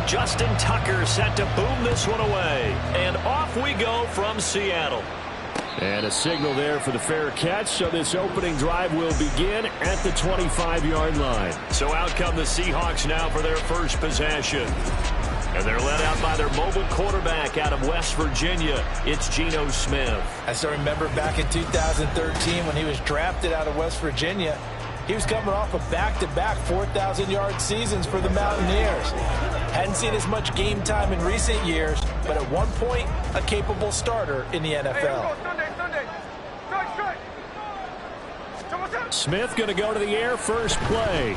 Justin Tucker set to boom this one away. And off we go from Seattle. And a signal there for the fair catch, so this opening drive will begin at the 25-yard line. So out come the Seahawks now for their first possession. And they're led out by their mobile quarterback out of West Virginia. It's Geno Smith. I still remember back in 2013 when he was drafted out of West Virginia. He was coming off of back-to-back 4,000-yard seasons for the Mountaineers. Hadn't seen as much game time in recent years, but at one point, a capable starter in the NFL. Smith going to go to the air first play.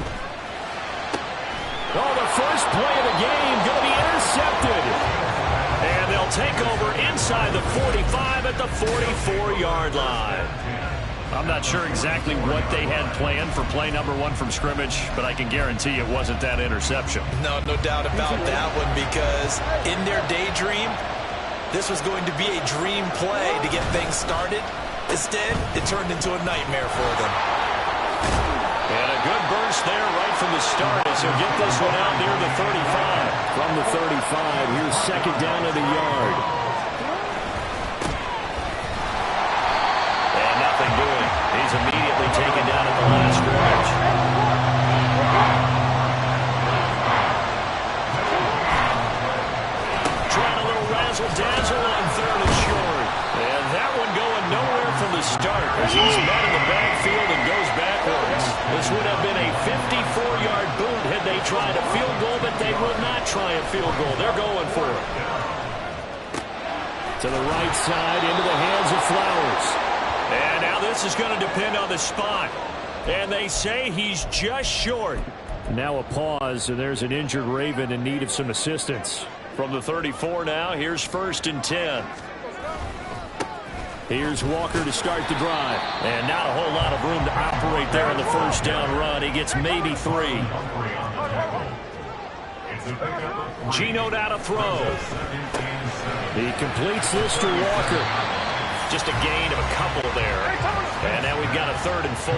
Oh, the first play of the game going to be intercepted. And they'll take over inside the 45 at the 44-yard line. I'm not sure exactly what they had planned for play number 1 from scrimmage, but I can guarantee it wasn't that interception. No doubt about that one, because in their daydream, this was going to be a dream play to get things started. Instead, it turned into a nightmare for them. And a good burst there right from the start as he'll get this one out near the 35. From the 35, here's second down of the yard. And nothing doing. He's immediately taken down at the line of scrimmage. Trying a little razzle-dazzle on third and short. And that one going nowhere from the start as he's met in the backfield and goes backwards. This would have been a 54-yard boot had they tried a field goal, but they will not try a field goal. They're going for it. To the right side, into the hands of Flowers. And now this is going to depend on the spot. And they say he's just short. Now a pause, and there's an injured Raven in need of some assistance. From the 34 now, here's first and 10. Here's Walker to start the drive. And not a whole lot of room to operate there on the first down run. He gets maybe 3. Geno now to throw. He completes this to Walker. Just a gain of a couple there. And now we've got a 3rd and 4.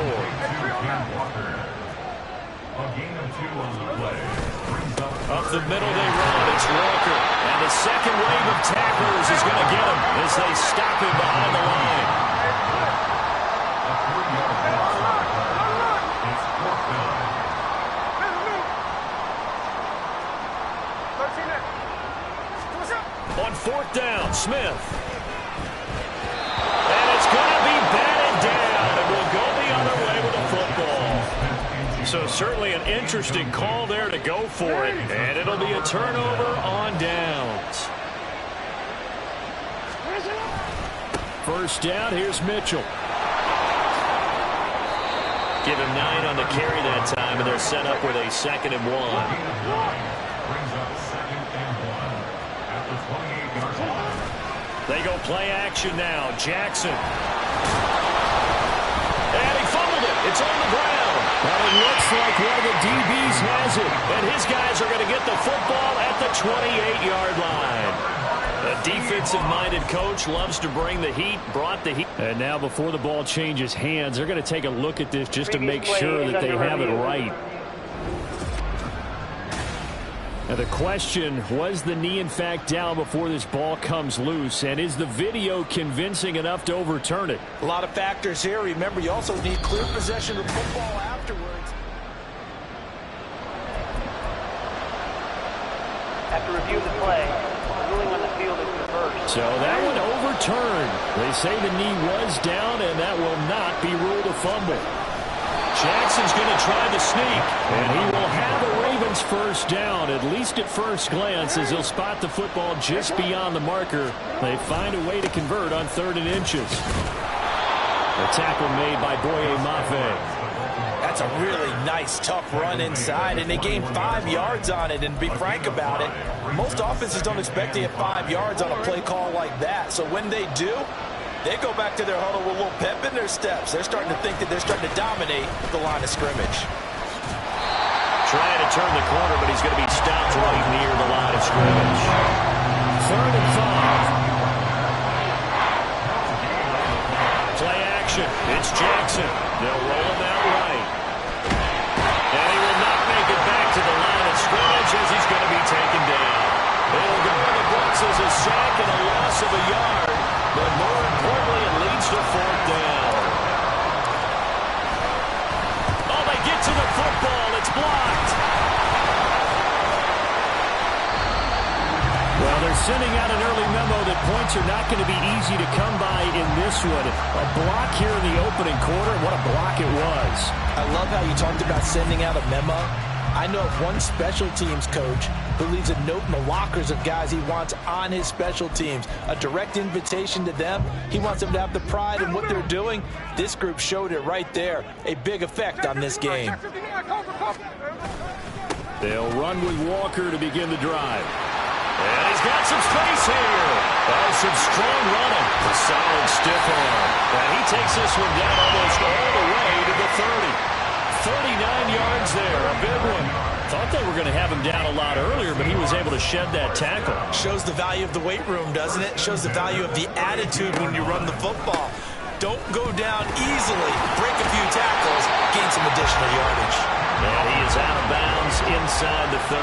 Up the middle they run. It's Walker. And the second wave of tacklers is going to get him as they stop him behind the line. On 4th down, Smith. And it's going to be batted down, and we'll go the other way with the football. So certainly an interesting call there to go for it, and it'll be a turnover on downs. First down, here's Mitchell. Give him 9 on the carry that time, and they're set up with a 2nd and 1. They go play action now. Jackson. And he fumbled it. It's on the ground. Well, it looks like one of the DBs has it. And his guys are going to get the football at the 28-yard line. A defensive-minded coach loves to bring the heat, brought the heat. And now before the ball changes hands, they're going to take a look at this just to make sure that they have it right. Now the question, was the knee in fact down before this ball comes loose? And is the video convincing enough to overturn it? A lot of factors here. Remember, you also need clear possession of football afterwards. After reviewing the play, ruling on the field is reversed. So that one overturned. They say the knee was down, and that will not be ruled a fumble. Jackson's going to try the sneak. And he will have a Ravens first down, at least at first glance, as he'll spot the football just beyond the marker. They find a way to convert on 3rd and inches. A tackle made by Boye Mafe. That's a really nice, tough run inside, and they gained 5 yards on it. And to be frank about it, most offenses don't expect to get 5 yards on a play call like that. So when they do, they go back to their huddle with a little pep in their steps. They're starting to think that they're starting to dominate the line of scrimmage. Trying to turn the corner, but he's going to be stopped right near the line of scrimmage. 3rd and 5. Play action. It's Jackson. They'll roll him out right. And he will not make it back to the line of scrimmage as he's going to be taken down. loss of a yard, but more importantly, it leads to fourth down. Oh, they get to the football. It's blocked. Well, they're sending out an early memo that points are not going to be easy to come by in this one. A block here in the opening quarter. What a block it was. I love how you talked about sending out a memo. I know of one special teams coach who leaves a note in the lockers of guys he wants on his special teams. A direct invitation to them. He wants them to have the pride in what they're doing. This group showed it right there. A big effect on this game. They'll run with Walker to begin the drive. And he's got some space here. Oh, some strong running. A solid stiff arm. And he takes this one down almost all the way to the 30. 39 yards there, a big one. Thought they were going to have him down a lot earlier, but he was able to shed that tackle. Shows the value of the weight room, doesn't it? Shows the value of the attitude when you run the football. Don't go down easily. Break a few tackles. Gain some additional yardage. And he is out of bounds inside the 30.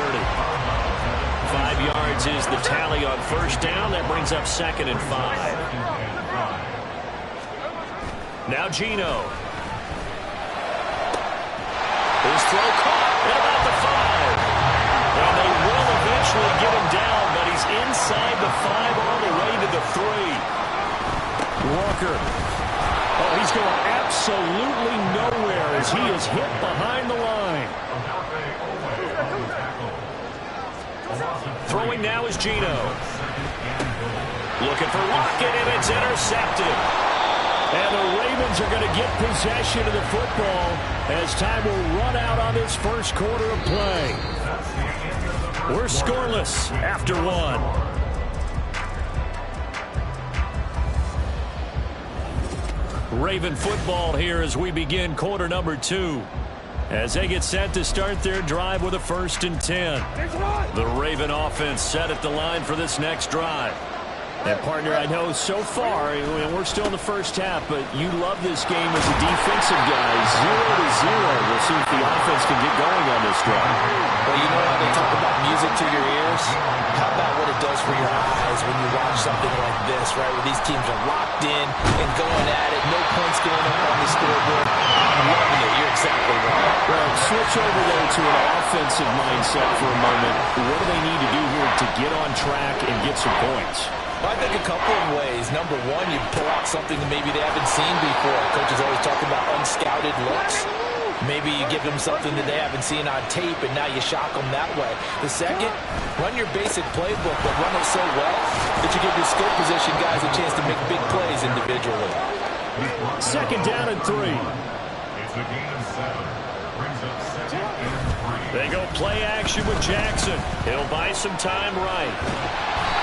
5 yards is the tally on first down. That brings up 2nd and 5. Now Geno. His throw caught at about the 5. And they will eventually get him down, but he's inside the 5 all the way to the 3. Walker. Oh, he's going absolutely nowhere as he is hit behind the line. Throwing now is Geno. Looking for Lockett, and it's intercepted. And the Ravens are going to get possession of the football as time will run out on this first quarter of play. We're scoreless after 1. Raven football here as we begin quarter number 2. As they get set to start their drive with a 1st and 10. The Raven offense set at the line for this next drive. And, partner, I know so far, we're still in the first half, but you love this game as a defensive guy. 0-0. We'll see if the offense can get going on this drive. Well, you know how they talk about music to your ears? How about what it does for your eyes when you watch something like this, right, where these teams are locked in and going at it, no points going up on the scoreboard. I'm loving it. You're exactly right. Well, switch over, though, to an offensive mindset for a moment. What do they need to do here to get on track and get some points? Well, I think a couple of ways. Number one, you pull out something that maybe they haven't seen before. Coaches always talk about unscouted looks. Maybe you give them something that they haven't seen on tape, and now you shock them that way. The second, run your basic playbook, but run it so well that you give your skill position guys a chance to make big plays individually. 2nd down and 3. They go play action with Jackson. He'll buy some time right.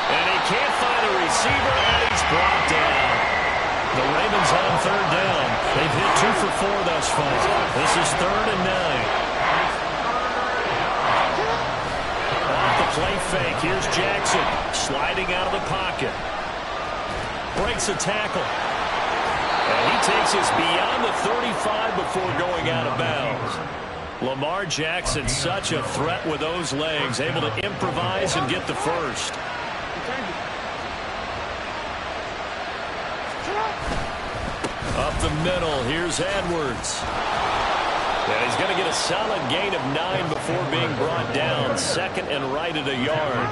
And he can't find a receiver, and he's brought down. The Ravens on 3rd down. They've hit 2 for 4 thus far. This is 3rd and 9. Off the play fake, here's Jackson sliding out of the pocket. Breaks a tackle. And he takes us beyond the 35 before going out of bounds. Lamar Jackson, such a threat with those legs, able to improvise and get the first. Up the middle, here's Edwards. And he's going to get a solid gain of 9 before being brought down. 2nd and right at a yard.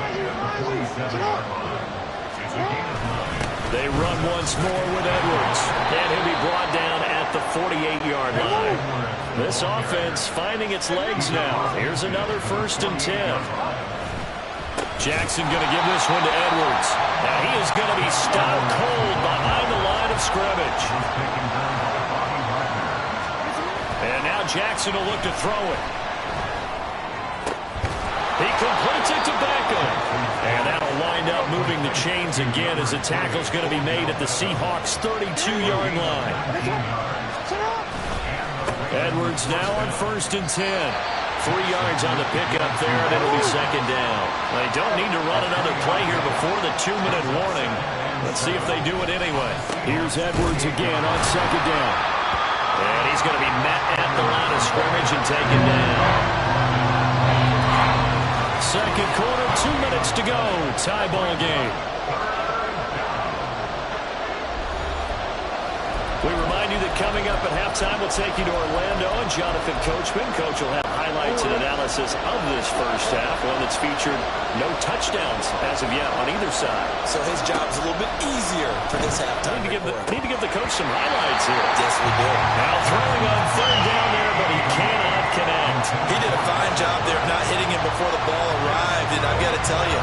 They run once more with Edwards. And he'll be brought down at the 48-yard line. This offense finding its legs now. Here's another 1st and 10. Jackson going to give this one to Edwards. Now he is going to be stopped cold behind the line of scrimmage. And now Jackson will look to throw it. He completes it to Beckham. And that'll wind up moving the chains again as the tackle's going to be made at the Seahawks' 32-yard line. Edwards now on 1st and 10. 3 yards on the pickup there, and it'll be 2nd down. They don't need to run another play here before the 2-minute warning. Let's see if they do it anyway. Here's Edwards again on 2nd down. And he's going to be met at the line of scrimmage and taken down. 2nd quarter, 2 minutes to go. Tie ball game. We remind you that coming up at halftime, we'll take you to Orlando and Jonathan Coachman. Coach will have highlights and analysis of this first half, one that's featured no touchdowns as of yet on either side. So his job's a little bit easier for this halftime. Need to give the coach some highlights here. Yes, we do. Now throwing on third down there, but he cannot connect. He did a fine job there of not hitting him before the ball arrived, and I've got to tell you,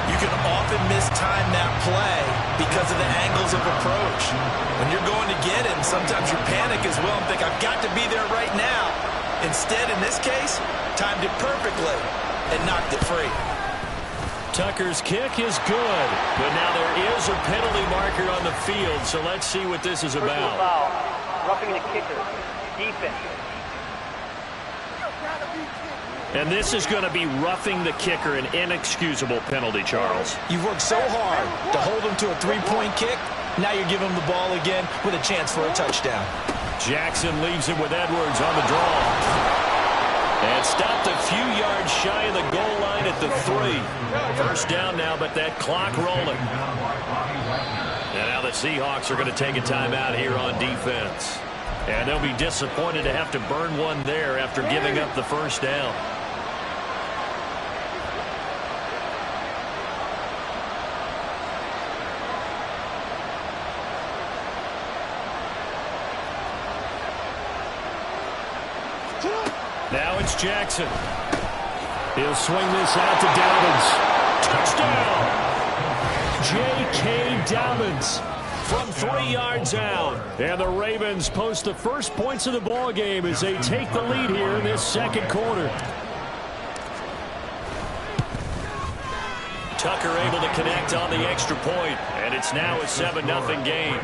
you can often mistime that play because of the angles of approach. When you're going to get him, sometimes you panic as well and think, I've got to be there right now. Instead, in this case, timed it perfectly and knocked it free. Tucker's kick is good, but now there is a penalty marker on the field, so let's see what this is about. Foul. Roughing the kicker. Defense. And this is going to be roughing the kicker, an inexcusable penalty, Charles. You've worked so hard to hold him to a three-point kick. Now you're giving him the ball again with a chance for a touchdown. Jackson leaves it with Edwards on the draw. And stopped a few yards shy of the goal line at the 3. First down now, but that clock rolling. And now the Seahawks are going to take a timeout here on defense. And they'll be disappointed to have to burn one there after giving up the first down. Now it's Jackson. He'll swing this out to Dobbins. Touchdown! J.K. Dobbins from 3 yards out. And the Ravens post the first points of the ball game as they take the lead here in this second quarter. Tucker able to connect on the extra point, and it's now a 7-0 game.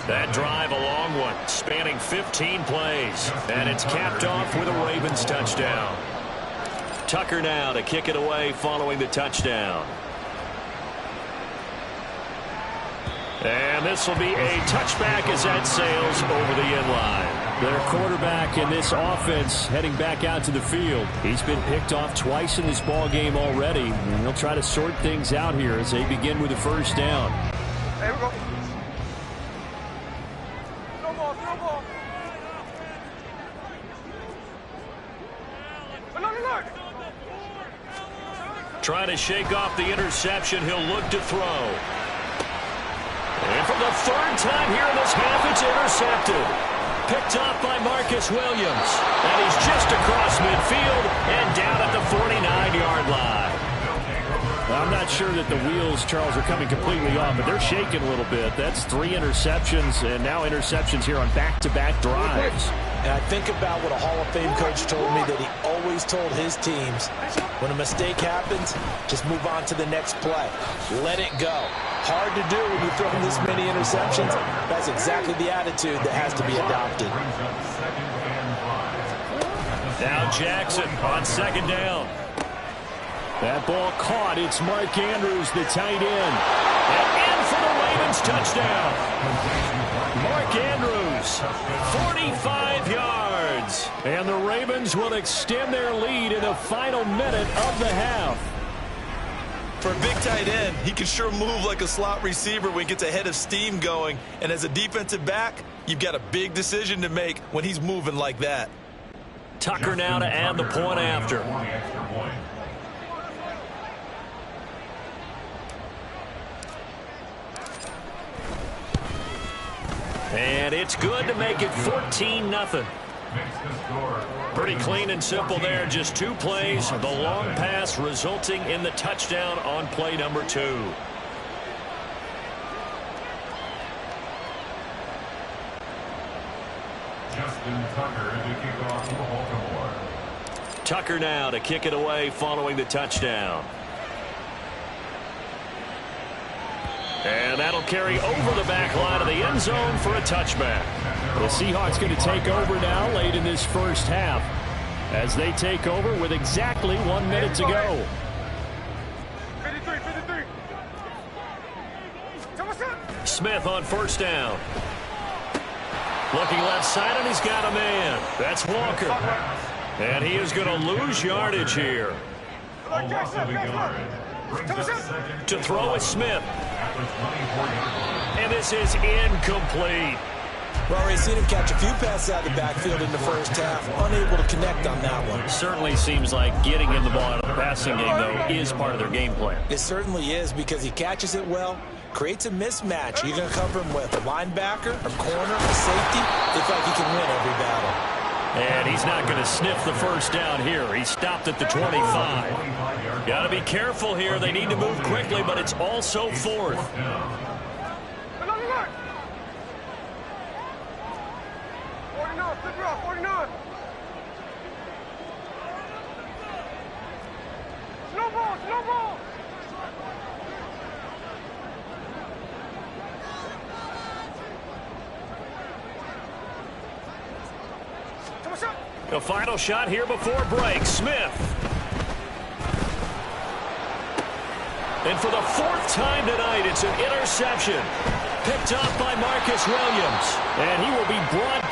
That drive a long one, spanning 15 plays. And it's capped off with a Ravens touchdown. Tucker now to kick it away following the touchdown. And this will be a touchback as that sails over the end line. Their quarterback in this offense heading back out to the field. He's been picked off twice in this ball game already. And he'll try to sort things out here as they begin with the first down. There we go. Trying to shake off the interception. He'll look to throw. And for the third time here in this half, it's intercepted. Picked off by Marcus Williams. And he's just across midfield and down at the 49-yard line. I'm not sure that the wheels, Charles, are coming completely off, but they're shaking a little bit. That's 3 interceptions, and now interceptions here on back-to-back drives. And I think about what a Hall of Fame coach told me, that he always told his teams, when a mistake happens, just move on to the next play. Let it go. Hard to do when you throw this many interceptions. That's exactly the attitude that has to be adopted. Now Jackson on second down. That ball caught. It's Mark Andrews, the tight end. And in for the Ravens touchdown. Mark Andrews, 45 yards. And the Ravens will extend their lead in the final minute of the half. For a big tight end, he can sure move like a slot receiver when he gets a head of steam going. And as a defensive back, you've got a big decision to make when he's moving like that. Tucker now to add the point after. And it's good to make it 14-0. Pretty clean and simple there. Just 2 plays. The long pass resulting in the touchdown on play number 2. Tucker now to kick it away following the touchdown. And that'll carry over the back line of the end zone for a touchback. The Seahawks going to take over now late in this first half as they take over with exactly 1 minute to go. 53. Smith on first down. Looking left side, and he's got a man. That's Walker. And he is going to lose yardage here. To throw is Smith. and this is incomplete. Well, already seen him catch a few passes out of the backfield in the first half. Unable to connect on that one. Certainly seems like getting him the ball out of the passing game, though, is part of their game plan. It certainly is because he catches it well, creates a mismatch. You're going to cover him with a linebacker, a corner, a safety. It's like he can win every battle. And he's not going to sniff the first down here. He stopped at the 25. Got to be careful here. They need to move quickly, but it's also fourth. 49. Slow ball, slow ball. The final shot here before break. Smith. And for the fourth time tonight, it's an interception. Picked up by Marcus Williams. And he will be brought.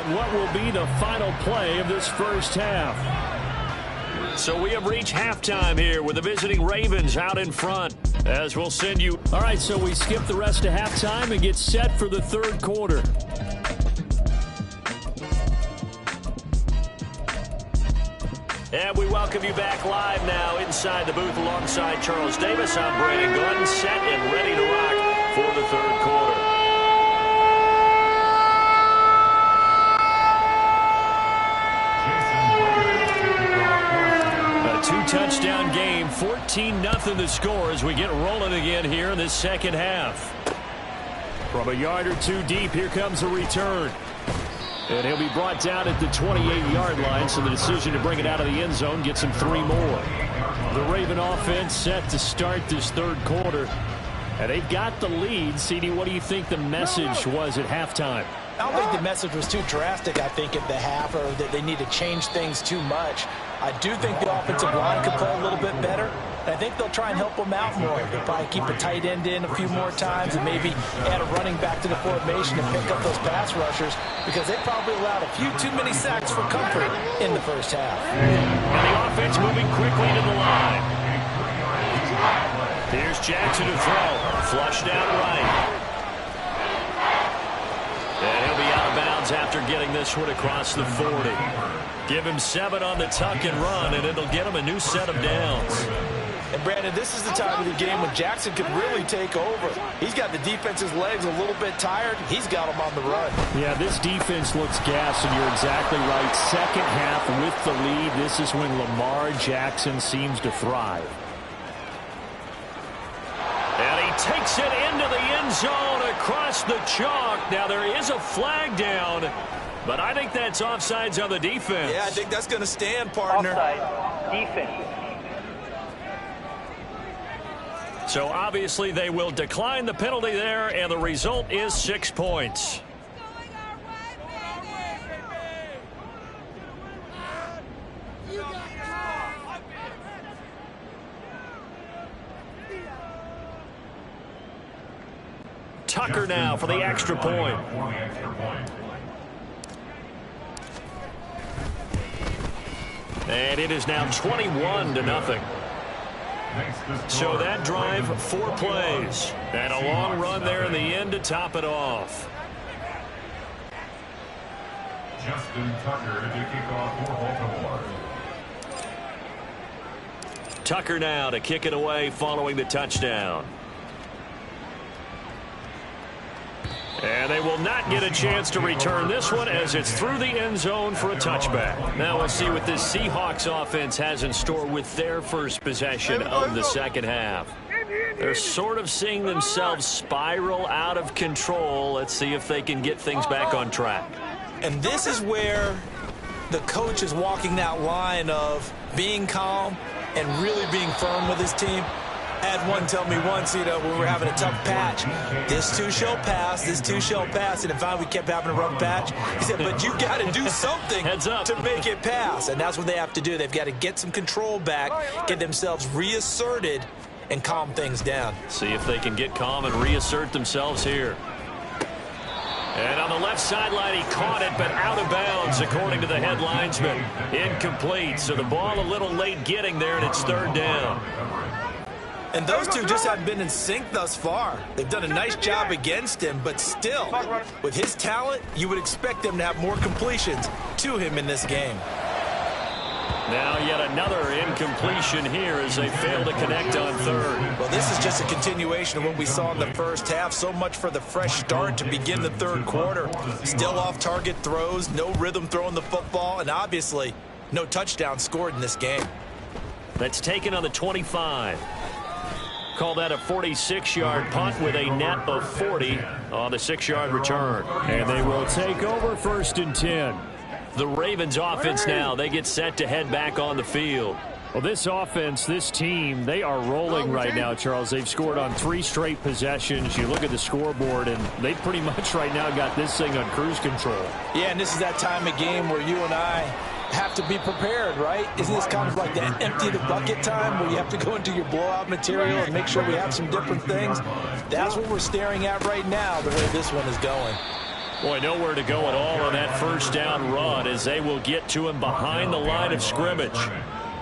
What will be the final play of this first half? So we have reached halftime here with the visiting Ravens out in front, as we'll send you. All right, so we skip the rest of halftime and get set for the third quarter. And we welcome you back live now inside the booth alongside Charles Davis. I'm Brandon Gordon, set and ready to rock for the third quarter. Two-touchdown game, 14-0 the score as we get rolling again here in this second half. From a yard or two deep, here comes a return. And he'll be brought down at the 28-yard line, so the decision to bring it out of the end zone gets him 3 more. The Raven offense set to start this third quarter. And they've got the lead. CD, what do you think the message was at halftime? I don't think the message was too drastic, I think, at the half, or that they need to change things too much. I do think the offensive line could play a little bit better. And I think they'll try and help them out more. They'll probably keep a tight end in a few more times and maybe add a running back to the formation and pick up those pass rushers because they probably allowed a few too many sacks for comfort in the first half. And the offense moving quickly to the line. Here's Jackson to throw. Flushed out right. And he'll be out of bounds after getting this one across the 40. Give him 7 on the tuck and run, and it'll get him a new set of downs. And, Brandon, this is the time of the game when Jackson could really take over. He's got the defense's legs a little bit tired. He's got them on the run. Yeah, this defense looks gassed, and you're exactly right. Second half with the lead, this is when Lamar Jackson seems to thrive. And he takes it into the end zone across the chalk. Now, there is a flag down, but I think that's offsides on the defense. Yeah, I think that's going to stand, partner. Offside, defense. So, obviously, they will decline the penalty there, and the result is 6 points. Tucker now for the extra point. And it is now 21-0. So that drive, 4 plays. And a long run there in the end to top it off. Justin Tucker to kick off for Baltimore. Tucker now to kick it away following the touchdown. And they will not get a chance to return this one as it's through the end zone for a touchback. Now we'll see what this Seahawks offense has in store with their first possession of the second half. They're sort of seeing themselves spiral out of control. Let's see if they can get things back on track. And this is where the coach is walking that line of being calm and really being firm with his team. I had one tell me once, when we were having a tough patch, this too shall pass, this too shall pass. And if we kept having a rough patch, he said, but you got to do something to make it pass. And that's what they have to do. They've got to get some control back, get themselves reasserted, and calm things down. See if they can get calm and reassert themselves here. And on the left sideline, he caught it, but out of bounds, according to the head linesman. Incomplete, so the ball a little late getting there, and it's third down. And those two just haven't been in sync thus far. They've done a nice job against him, but still, with his talent, you would expect them to have more completions to him in this game. Now yet another incompletion here as they fail to connect on third. Well, this is just a continuation of what we saw in the first half. So much for the fresh start to begin the third quarter. Still off-target throws, no rhythm throwing the football, and obviously no touchdown scored in this game. That's taken on the 25. Call that a 46-yard punt with a net of 40 on the 6-yard return. And they will take over 1st and 10. The Ravens offense now, they get set to head back on the field. Well, this offense, this team, they are rolling right now, Charles. They've scored on 3 straight possessions. You look at the scoreboard, and they pretty much right now got this thing on cruise control. Yeah, and this is that time of game where you and I have to be prepared, right? Isn't this kind of like that empty the bucket time where you have to go into your blowout material and make sure we have some different things? That's what we're staring at right now, the way this one is going. Boy, nowhere to go at all on that first down run as they will get to him behind the line of scrimmage.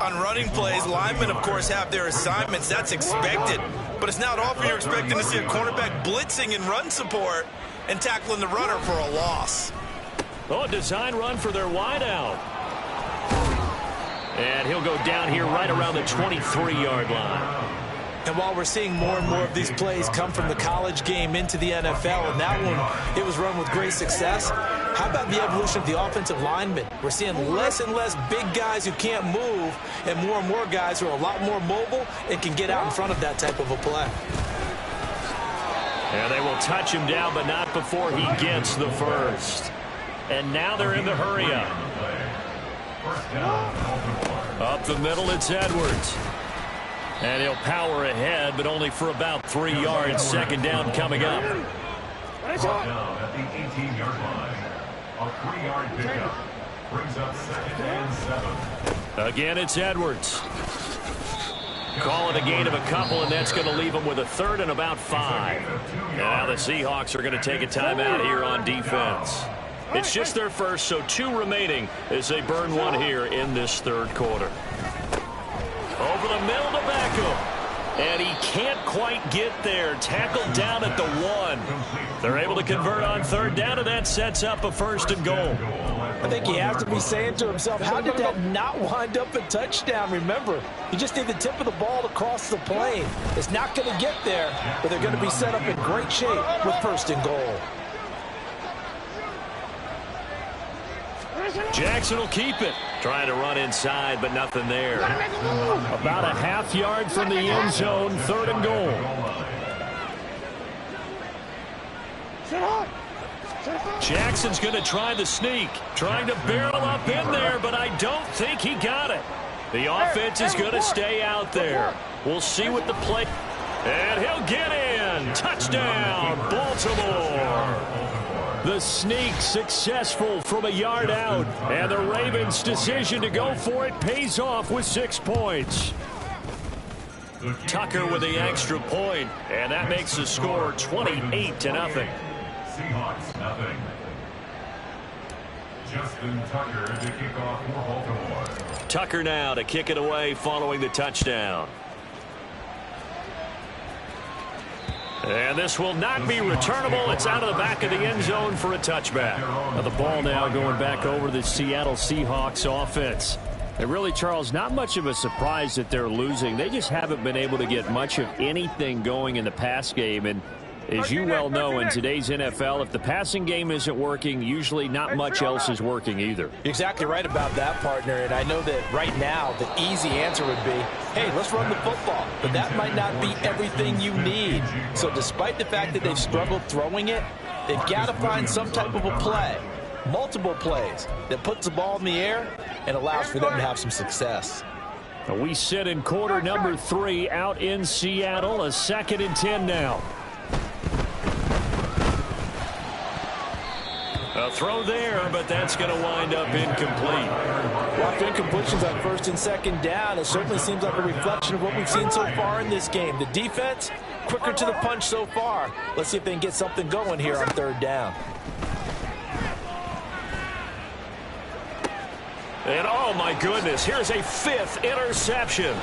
On running plays, linemen, of course, have their assignments. That's expected. But it's not often you're expecting to see a cornerback blitzing in run support and tackling the runner for a loss. Oh, a design run for their wideout. And he'll go down here right around the 23-yard line. And while we're seeing more and more of these plays come from the college game into the NFL, and that one, it was run with great success, how about the evolution of the offensive linemen? We're seeing less and less big guys who can't move and more guys who are a lot more mobile and can get out in front of that type of a play. And they will touch him down, but not before he gets the first. And now they're in the hurry up. Up the middle, it's Edwards. And he'll power ahead, but only for about 3 yards. Second down coming up. Down at the 18-yard line. A 3-yard pickup brings up 2nd and 7. Again, it's Edwards. Call it a gain of a couple, and that's going to leave them with a 3rd and about 5. And now the Seahawks are going to take a timeout here on defense. It's just their first, so 2 remaining as they burn 1 here in this third quarter. Over the middle to Beckham. And he can't quite get there. Tackled down at the 1. They're able to convert on third down, and that sets up a 1st and goal. I think he has to be saying to himself, how did that not wind up a touchdown? Remember, you just need the tip of the ball to cross the plane. It's not going to get there, but they're going to be set up in great shape with 1st and goal. Jackson will keep it. Trying to run inside, but nothing there. About a half yard from the end zone, 3rd and goal. Jackson's going to try the sneak. Trying to barrel up in there, but I don't think he got it. The offense is going to stay out there. We'll see what the play. And he'll get in. Touchdown, Baltimore. The sneak successful from a yard out. And the Ravens' decision to go for it pays off with 6 points. Tucker with the extra point, and that makes the score 28-0. Seahawks, nothing. Justin Tucker to kick off for Baltimore. Tucker now to kick it away following the touchdown. And this will not be returnable. It's out of the back of the end zone for a touchback. Now the ball now going back over the Seattle Seahawks offense. And really, Charles, not much of a surprise that they're losing. They just haven't been able to get much of anything going in the pass game. And as you well know, in today's NFL, if the passing game isn't working, usually not much else is working either. You're exactly right about that, partner. And I know that right now the easy answer would be, hey, let's run the football. But that might not be everything you need. So despite the fact that they've struggled throwing it, they've got to find some type of a play, multiple plays, that puts the ball in the air and allows for them to have some success. We sit in quarter number 3 out in Seattle. A 2nd and 10 now. A throw there, but that's going to wind up incomplete. Well, incompletions on first and second down, it certainly seems like a reflection of what we've seen so far in this game. The defense, quicker to the punch so far. Let's see if they can get something going here on third down. And oh my goodness, here's a 5th interception.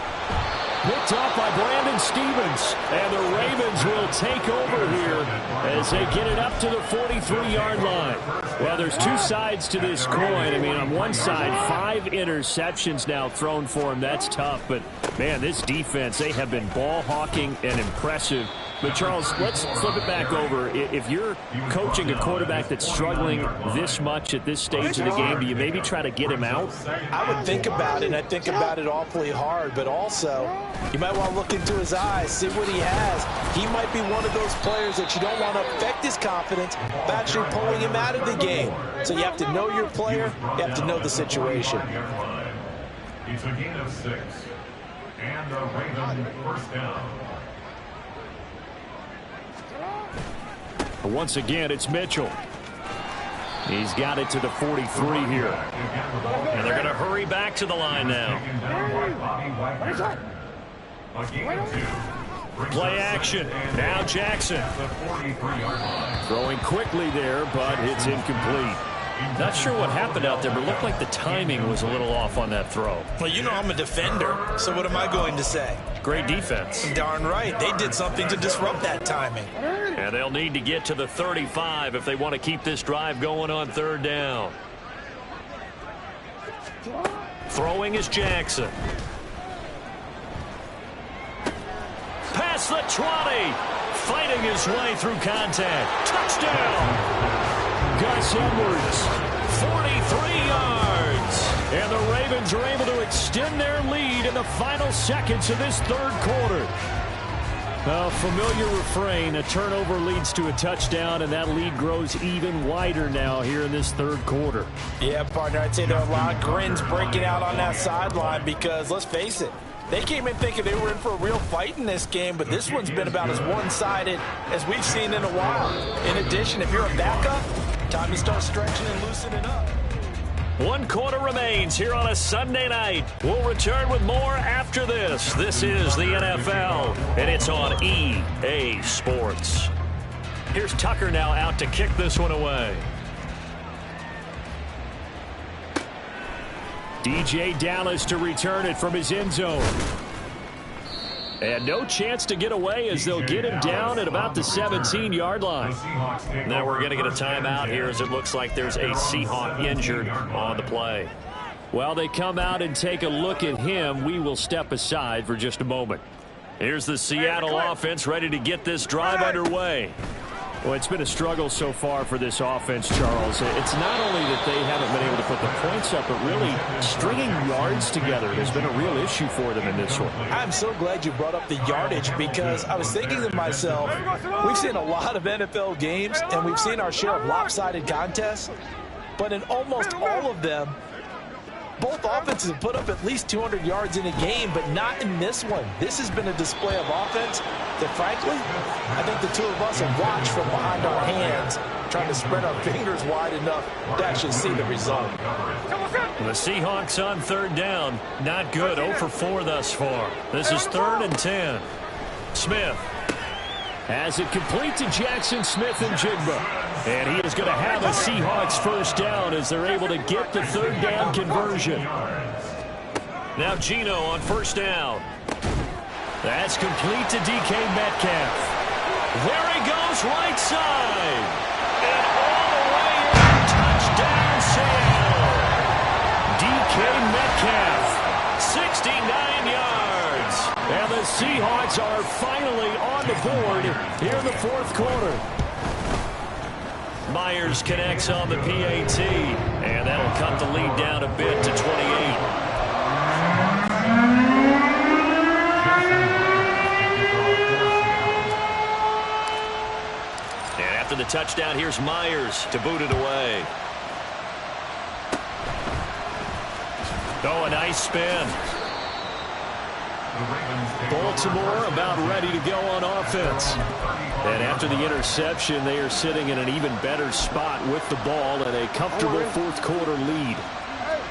Picked off by Brandon Stevens. And the Ravens will take over here as they get it up to the 43-yard line. Well, there's two sides to this coin. I mean, on one side, 5 interceptions now thrown for him. That's tough. But, man, this defense, they have been ball hawking and impressive. But, Charles, let's flip it back over. If you're coaching a quarterback that's struggling this much at this stage of the game, do you maybe try to get him out? I would think about it, and I think about it awfully hard. But also, you might want to look into his eyes, see what he has. He might be one of those players that you don't want to affect his confidence by actually pulling him out of the game. So you have to know your player. You have to know the situation. It's a gain of 6. And the Ravens first down. Once again, it's Mitchell. He's got it to the 43 here. And they're going to hurry back to the line now. Play action. Now Jackson. Throwing quickly there, but it's incomplete. Not sure what happened out there, but it looked like the timing was a little off on that throw. Well, you know I'm a defender, so what am I going to say? Great defense. Darn right. They did something to disrupt that timing. And they'll need to get to the 35 if they want to keep this drive going on third down. Throwing is Jackson. Past the 20. Fighting his way through contact. Touchdown. Gus Edwards, 43 yards. and the Ravens are able to extend their lead in the final seconds of this third quarter. A familiar refrain, a turnover leads to a touchdown, and that lead grows even wider now here in this third quarter. Yeah, partner, I'd say there are a lot of grins breaking out on that sideline because, let's face it, they came in thinking they were in for a real fight in this game, but this one's been about as one-sided as we've seen in a while. In addition, if you're a backup, time to start stretching and loosening up. 1 quarter remains here on a Sunday night. We'll return with more after this. This is the NFL, and it's on EA Sports. Here's Tucker now out to kick this one away. DJ Dallas to return it from his end zone. And no chance to get away as they'll get him down at about the 17-yard line. Now we're going to get a timeout here as it looks like there's a Seahawk injured on the play. While they come out and take a look at him, we will step aside for just a moment. Here's the Seattle offense ready to get this drive underway. Well, it's been a struggle so far for this offense, Charles. It's not only that they haven't been able to put the points up, but really stringing yards together has been a real issue for them in this one. I'm so glad you brought up the yardage because I was thinking to myself, we've seen a lot of NFL games and we've seen our share of lopsided contests, but in almost all of them, both offenses have put up at least 200 yards in a game, but not in this one. This has been a display of offense that, frankly, I think the two of us have watched from behind our hands, trying to spread our fingers wide enough to actually see the result. The Seahawks on third down. Not good. 0 for 4 thus far. This is 3rd and 10. Smith has it complete to Jackson Smith-Njigba. And he is going to have a Seahawks first down as they're able to get the third down conversion. Now Geno on first down. That's complete to DK Metcalf. There he goes, right side. And all the way in. Touchdown, Seattle. DK Metcalf. 69 yards. And the Seahawks are finally on the board here in the fourth quarter. Myers connects on the PAT, and that'll cut the lead down a bit to 28. And after the touchdown, here's Myers to boot it away. Oh, a nice spin. Baltimore about ready to go on offense. And after the interception, they are sitting in an even better spot with the ball and a comfortable fourth quarter lead.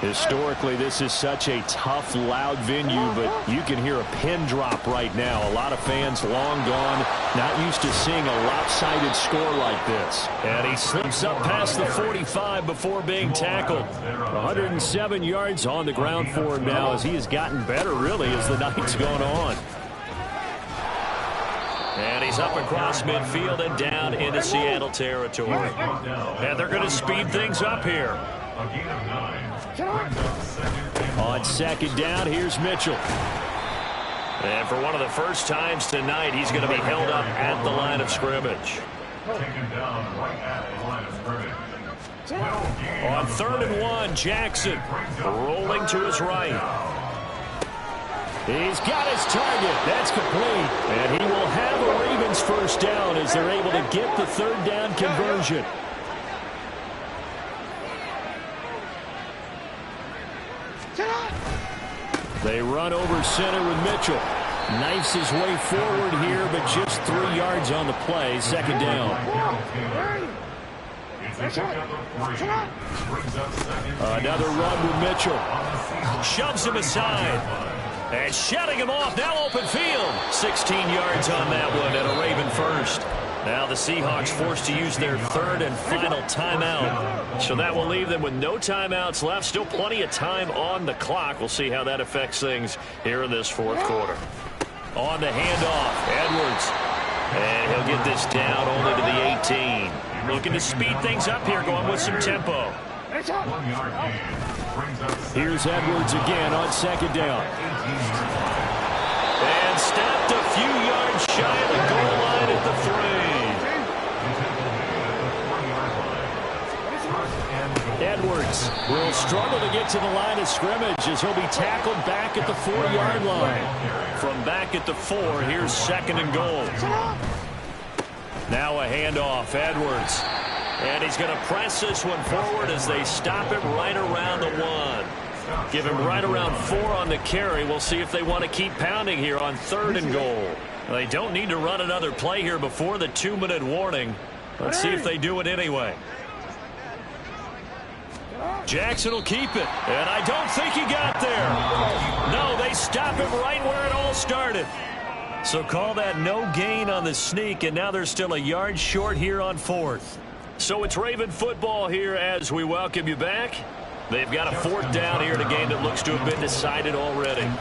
Historically, this is such a tough, loud venue, but you can hear a pin drop right now. A lot of fans long gone, not used to seeing a lopsided score like this. And he slips up past the 45 before being tackled. 107 yards on the ground for him now as he has gotten better, really, as the night's gone on. And he's up across midfield and down into Seattle territory. And they're going to speed things up here. On second down, here's Mitchell. And for one of the first times tonight, he's going to be held up at the line of scrimmage. Taken down right at the line of scrimmage. On 3rd and 1, Jackson rolling to his right. He's got his target. That's complete. And he will have a Ravens first down as they're able to get the 3rd down conversion. They run over center with Mitchell. Knifes his way forward here, but just 3 yards on the play. 2nd down. Another run with Mitchell. Shoves him aside. And shutting him off, now open field. 16 yards on that one, and a Raven first. Now the Seahawks forced to use their 3rd and final timeout. So that will leave them with no timeouts left. Still plenty of time on the clock. We'll see how that affects things here in this 4th quarter. On the handoff, Edwards. And he'll get this down only to the 18. Looking to speed things up here, going with some tempo. Here's Edwards again on 2nd down. And stopped a few yards shy of the goal line at the 3. Edwards will struggle to get to the line of scrimmage as he'll be tackled back at the 4-yard line. From back at the 4, here's 2nd and goal. Now a handoff, Edwards. And he's going to press this one forward as they stop it right around the 1. Give him right around 4 on the carry. We'll see if they want to keep pounding here on 3rd and goal. They don't need to run another play here before the 2-minute warning. Let's see if they do it anyway. Jackson will keep it. And I don't think he got there. No, they stop him right where it all started. So call that no gain on the sneak, and now they're still a yard short here on 4th. So it's Raven football here as we welcome you back. They've got a 4th down here in a game that looks to have been decided already. And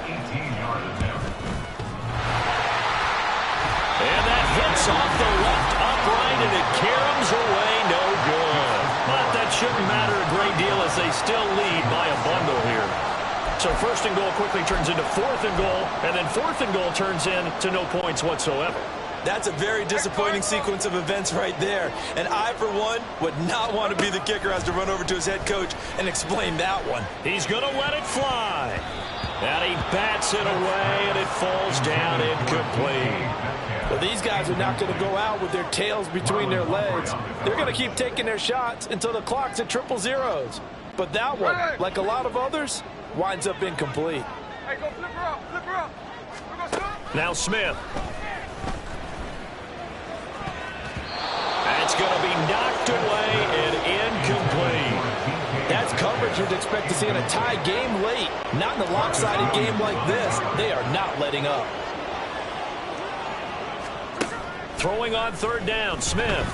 that hits off the left upright, and it caroms away, no good. But that shouldn't matter a great deal as they still lead by a bundle here. So 1st and goal quickly turns into 4th and goal, and then 4th and goal turns into no points whatsoever. That's a very disappointing sequence of events right there. And I, for one, would not want to be the kicker who has to run over to his head coach and explain that one. He's going to let it fly. And he bats it away, and it falls down incomplete. Well, these guys are not going to go out with their tails between their legs. They're going to keep taking their shots until the clock's at 000. But that one, like a lot of others, winds up incomplete. Hey, go flip her up, flip her up. Now Smith. That's going to be knocked away and incomplete. That's coverage you'd expect to see in a tie game late. Not in a lopsided game like this. They are not letting up. Throwing on 3rd down, Smith.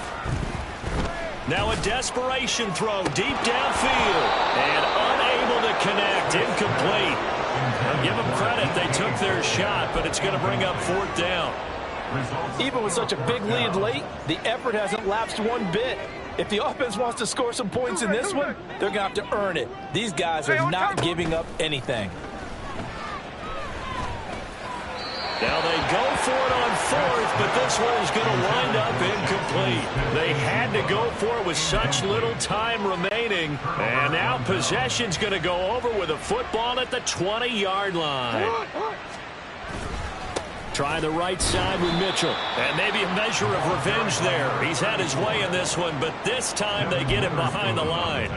Now a desperation throw deep downfield. And unable to connect. Incomplete. I'll give them credit. They took their shot, but it's going to bring up 4th down. Even with such a big lead late, the effort hasn't lapsed one bit. If the offense wants to score some points in this one, they're going to have to earn it. These guys are not giving up anything. Now they go for it on 4th, but this one is going to wind up incomplete. They had to go for it with such little time remaining. And now possession's going to go over with a football at the 20-yard line. Try the right side with Mitchell. And maybe a measure of revenge there. He's had his way in this one, but this time they get him behind the line.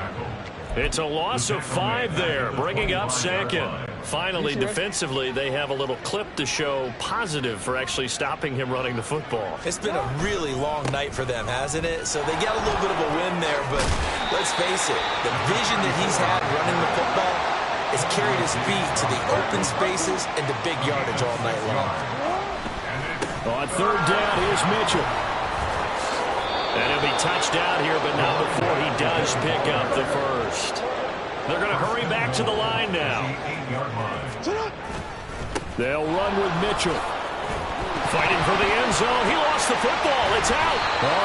It's a loss of 5 there, bringing up 2nd. Finally, defensively, they have a little clip to show positive for actually stopping him running the football. It's been a really long night for them, hasn't it? So they got a little bit of a win there, but let's face it, the vision that he's had running the football has carried his feet to the open spaces and the big yardage all night long. On third down, here's Mitchell. And he'll be touched out here, but not before he does pick up the first. They're going to hurry back to the line now. They'll run with Mitchell. Fighting for the end zone. He lost the football. It's out.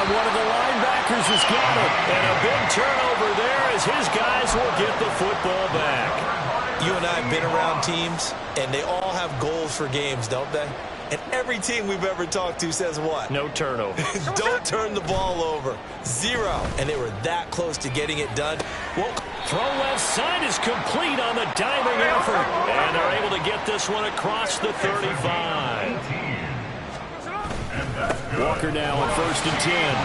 One of the linebackers has got it. And a big turnover there as his guys will get the football back. You and I have been around teams, and they all have goals for games, don't they? And every team we've ever talked to says what? No turnover. Don't turn the ball over. 0. And they were that close to getting it done. Well, throw left side is complete on the diving effort. And they're able to get this one across the 35. Walker now on 1st and 10.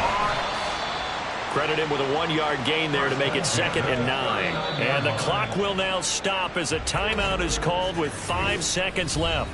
Credit him with a 1-yard gain there to make it 2nd and 9. And the clock will now stop as a timeout is called with 5 seconds left.